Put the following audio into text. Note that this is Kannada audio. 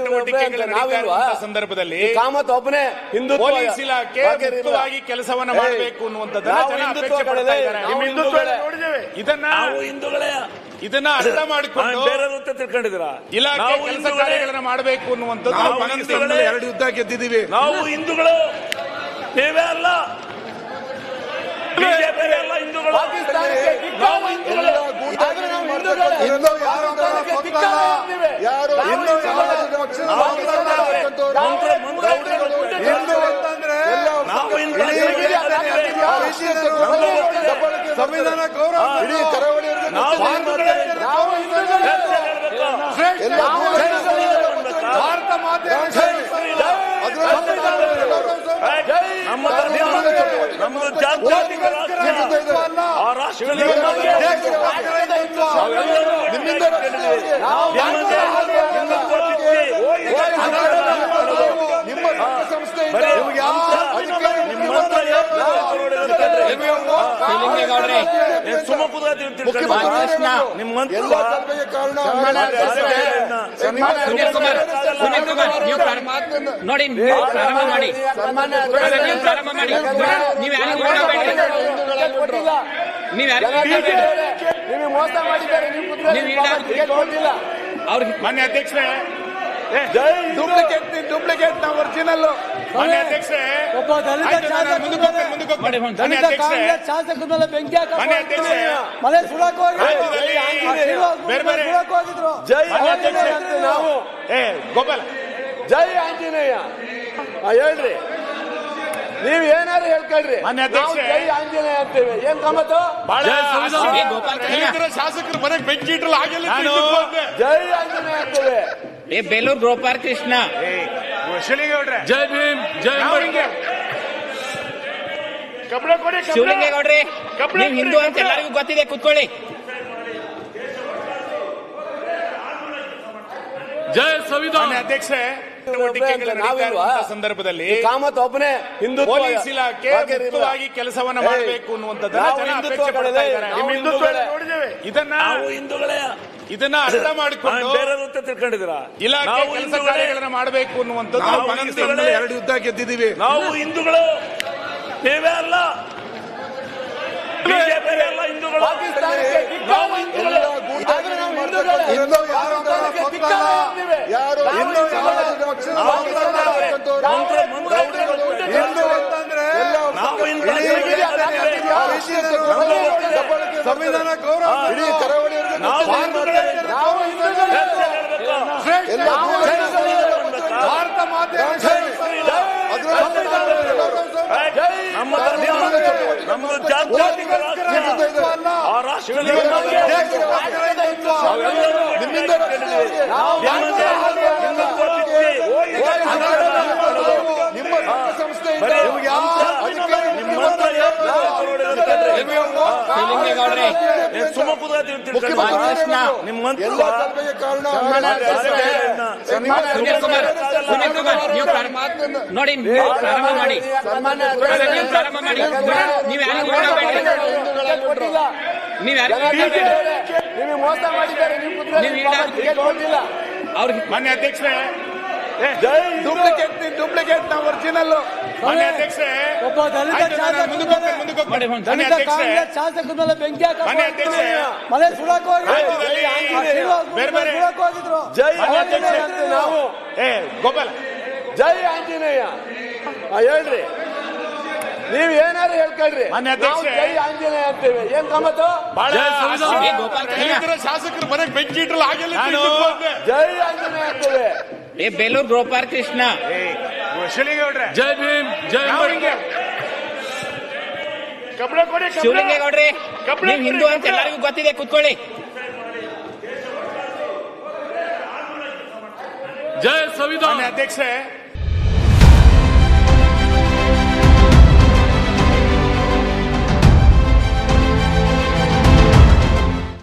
ಚಟುವಟಿಕೆಗಳು ನಾವಿಲ್ವಾ ಸಂದರ್ಭದಲ್ಲಿ ಕಾಮತ್ ಒಬ್ಬನೇ ಹಿಂದುತ್ವ ಪೊಲೀಸ್ ಇಲಾಖೆ ಮುಕ್ತವಾಗಿ ಕೆಲಸವನ್ನ ಮಾಡಬೇಕು ಅನ್ನುವಂಥದ್ದನ್ನ ಜನ ಅಪೇಕ್ಷೆ ಪಡ್ತಾ ಇದ್ದಾರೆ. ಇದನ್ನ ಅರ್ಥ ಮಾಡಿಕೊಂಡು ಬೇರೆ ತಿಳ್ಕೊಂಡಿದ್ದೀರಾ? ಇಲಾಖೆ ಕೆಲಸ ಕಾರ್ಯಗಳನ್ನ ಮಾಡಬೇಕು ಅನ್ನುವಂಥದ್ದು. 2 ಯುದ್ಧ ಗೆದ್ದಿದ್ದೀವಿ ನಾವು ಹಿಂದೂಗಳು, ನೀವೇ ಅಲ್ಲ, ಬಿಜೆಪಿ ಅಲ್ಲ, ಹಿಂದೂಗಳು. ನಾವು ಹಿಂದೂಗಳು. ಸಂವಿಧಾನ ಗೌರವ ಭಾರತ ಮಾತೆ ನಮ್ಮ ಜಾತ್ಯತೀತ ಆ ರಾಷ್ಟ್ರದಲ್ಲಿ ನೋಡಿ ಪ್ರಾರಂಭ ಮಾಡಿ ಮಾನ್ಯ ಅಧ್ಯಕ್ಷರೇ, ಡೂಪ್ಲಿಕೇಟ್ ನಾವು ಒರಿಜಿನಲ್. ಮಾನ್ಯ ಅಧ್ಯಕ್ಷರೇ, ಒಬ್ಬ ದಲಿತ ಶಾಸಕರ ಮೇಲೆ ಬೆಂಕಿ ಮನೆ ಸುಡಕ್ ಹೋಗಿದ್ರು. ಜೈ ನಾವು ಗೋಪಾಲ, ಜೈ ಆಂಜನೇಯ ಹೇಳ್ರಿ, ನೀವ್ ಏನಾರು ಹೇಳ್ಕೊಳ್ರಿ. ಜೈ ಆಂಜನೇಯ ಅಂತೀವಿ. ಏನ್ ಗಮ್ಮತ್ತು? ಶಾಸಕರು ಮನೆಗೆ ಬೆಂಕಿ ಇಟ್ಟಲ್ಲ ಆಗಿಲ್ಲ. ಜೈ ಆಂಜನೇಯ ಅಂತೀವಿ. ಬೇಲೂರು ಗೋಪಾಲ್ ಕೃಷ್ಣ, ಜೈ ಭೀಮ್, ಜೈ ಶಿವಲಿಂಗೇಗೌಡ್ರಿ, ನೀವು ಹಿಂದೂ ಅಂತ ಎಲ್ಲರಿಗೂ ಗೊತ್ತಿದೆ, ಕೂತ್ಕೊಳ್ಳಿ. ಜೈ ಸಂವಿಧಾನ. ಅಧ್ಯಕ್ಷರೇ, ನಾವಿಲ್ವಾ ಸಂದರ್ಭದಲ್ಲಿ ಕಾಮತ್ ಒಬ್ಬನೇ ಹಿಂದುತ್ವ ಪೊಲೀಸ್ ಇಲಾಖೆ ಮುಕ್ತವಾಗಿ ಕೆಲಸವನ್ನ ಮಾಡಬೇಕು ಅನ್ನುವಂಥದ್ದನ್ನ ಜನ ಅಪೇಕ್ಷೆ ಪಡ್ತಾ ಇದ್ದಾರೆ. ಇದನ್ನ ಅರ್ಥ ಮಾಡಿಕೊಂಡು ಬೇರೆ ತಿಳ್ಕೊಂಡಿದ್ದೀರಾ? ಇಲಾಖೆ ಕೆಲಸ ಕಾರ್ಯಗಳನ್ನ ಮಾಡಬೇಕು ಅನ್ನುವಂಥದ್ದು. 2 ಯುದ್ಧ ಗೆದ್ದಿದ್ದೀವಿ. ನಾವು ಹಿಂದೂಗಳು, ನೀವೇ ಅಲ್ಲ, ಬಿಜೆಪಿ ಅಲ್ಲ, ಹಿಂದೂಗಳು. ನಾವು ಹಿಂದೂಗಳು. ಸಂವಿಧಾನ ಗೌರವ ಭಾರತ ಮಾತೆ ನಮ್ಮ ಜಾತ್ಯತೀತ ಆ ರಾಷ್ಟ್ರದಲ್ಲಿ ನೋಡಿ ಪ್ರಾರಂಭ ಮಾಡಿ ಮಾನ್ಯ ಅಧ್ಯಕ್ಷರೇ, ಡೂಪ್ಲಿಕೇಟ್ ನಾವು ಒರಿಜಿನಲ್. ಮಾನ್ಯ ಅಧ್ಯಕ್ಷರೇ, ಒಬ್ಬ ದಲಿತ ಶಾಸಕರ ಮೇಲೆ ಬೆಂಕಿ ಮನೆ ಸುಡಕ್ ಹೋಗಿದ್ರು. ಜೈ ಆಂಜನೇಯ ನಾವು ಗೋಪಾಲ, ಜೈ ಆಂಜನೇಯ ಹೇಳ್ರಿ, ನೀವ್ ಏನಾರು ಹೇಳ್ಕೊಳ್ರಿ. ಜೈ ಆಂಜನೇಯ ಅಂತೀವಿ. ಏನ್ ಗಮ್ಮತ್ತು? ಶಾಸಕರು ಮನೆಗೆ ಬೆಂಕಿ ಇಟ್ಟಲ್ಲ ಆಗಿಲ್ಲ. ಜೈ ಆಂಜನೇಯ ಅಂತೀವಿ. ಬೇಲೂರು ಗೋಪಾಲ್ ಕೃಷ್ಣ, ಜೈ ಭೀಮ್, ಜೈ ಶಿವಲಿಂಗೇಗೌಡ್ರಿ, ನೀವು ಹಿಂದೂ ಅಂತ ಎಲ್ಲರಿಗೂ ಗೊತ್ತಿದೆ, ಕೂತ್ಕೊಳ್ಳಿ. ಜೈ ಸಂವಿಧಾನ. ಅಧ್ಯಕ್ಷರೇ,